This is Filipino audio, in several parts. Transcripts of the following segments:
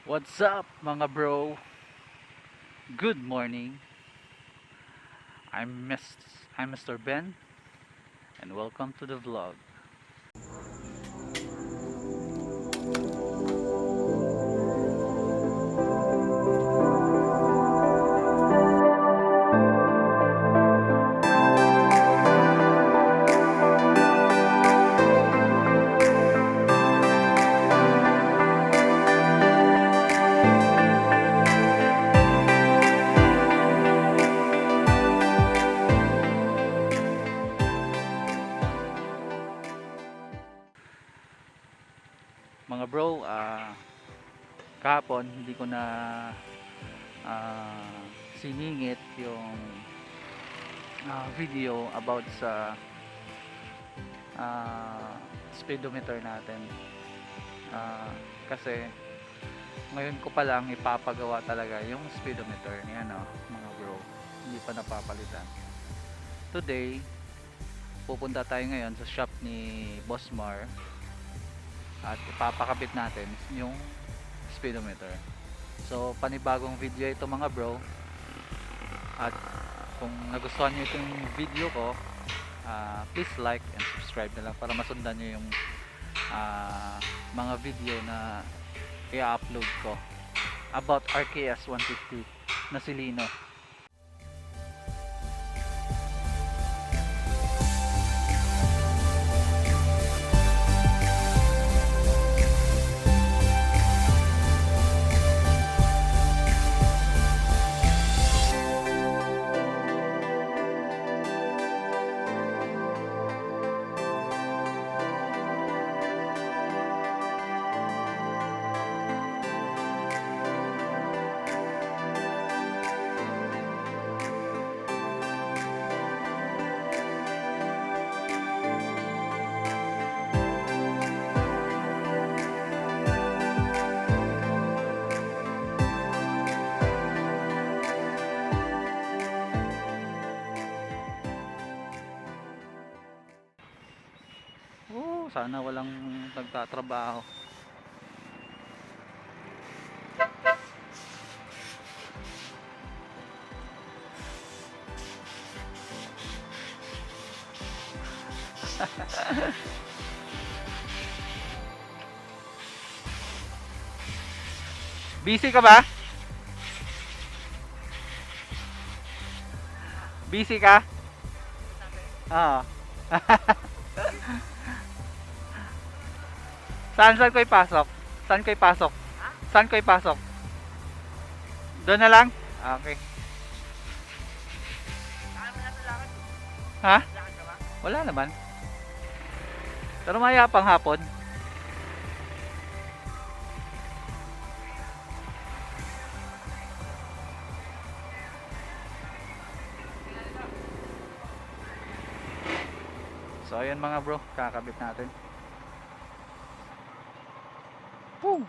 What's up mga bro? Good morning. I'm Mr. Ben and welcome to the vlog. Mga bro, kahapon hindi ko na ah, siningit yung video about sa ah, speedometer natin. Ah, kasi ngayon ko pa lang ipapagawa talaga yung speedometer. Yan mga bro, hindi pa napapalitan. Today, pupunta tayo ngayon sa shop ni Boss Mar at ipapakabit natin yung speedometer. So panibagong video ito mga bro, at kung nagustuhan nyo itong video ko, please like and subscribe na lang para masundan nyo yung mga video na i-upload ko about RKS 150 na silino. Sana walang nagtatrabaho. Busy ka ba? Busy ka? Oo. Saan ko ipasok? Saan ko ipasok? Saan ko ipasok? Doon na lang? Okay. Ha? Wala naman. Pero mayapang hapon. So ayan mga bro, kakabit natin. Woo!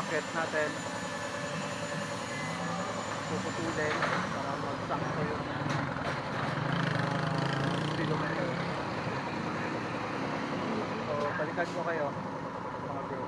sprocket natin puputulin para magsakto yung speedometer. So balikan ko kayo mga bro.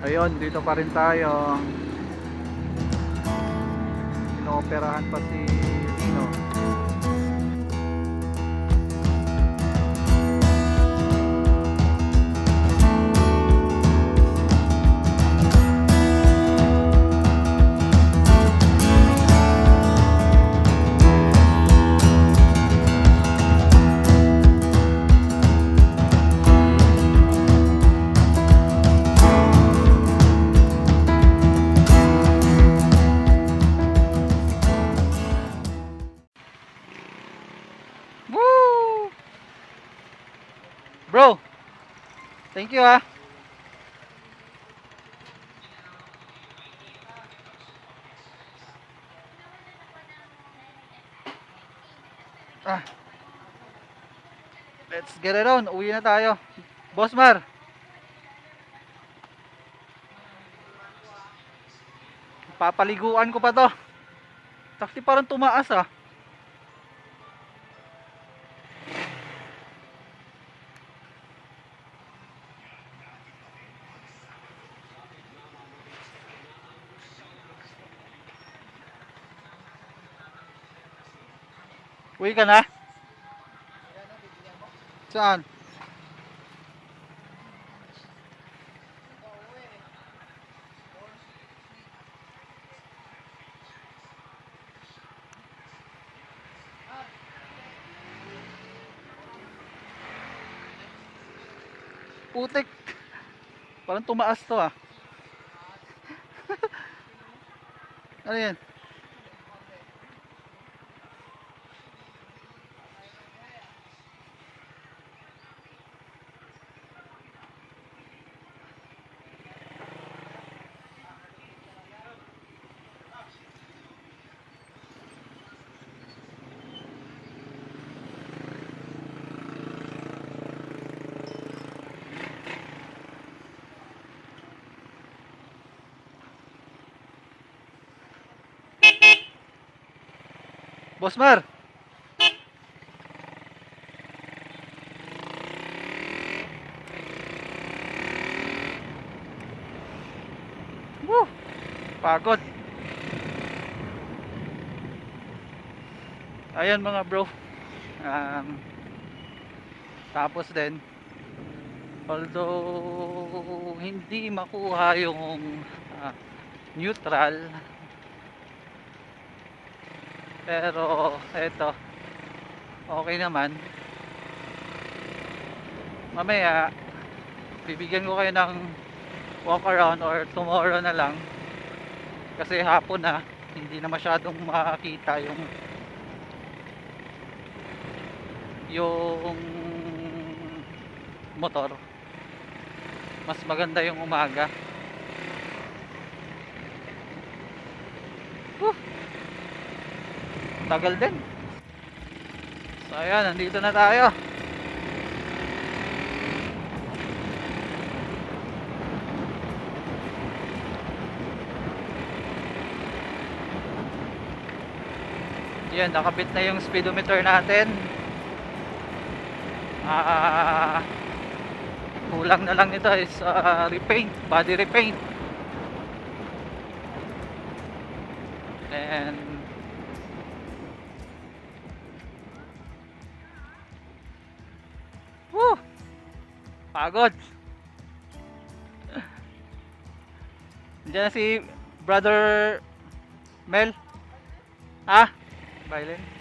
Ayun, dito pa rin tayo. Inooperahan pa si Lino. Woo! Bro, thank you ah. Ah, let's get it on. Uwi na tayo. Boss Mar, papaliguan ko pa to. Takti parang tumaas ah. Uwi ka na? Saan? Putik. Parang tumaas to ah. Ano yan? Boss Mar. Woo! Pagod. Ayan mga bro. Tapos din, although hindi makuha yung neutral, pero eto okay naman. Mamaya bibigyan ko kayo ng walk around or tomorrow na lang kasi hapon na, hindi na masyadong makita yung motor. Mas maganda yung umaga. Whew, tagal din. So ayan, nandito na tayo. Yan, nakabit na yung speedometer natin. Kulang na lang nito is repaint, body repaint. And woo, pagod. Diyan na si Brother Mel. Ah, Bailen.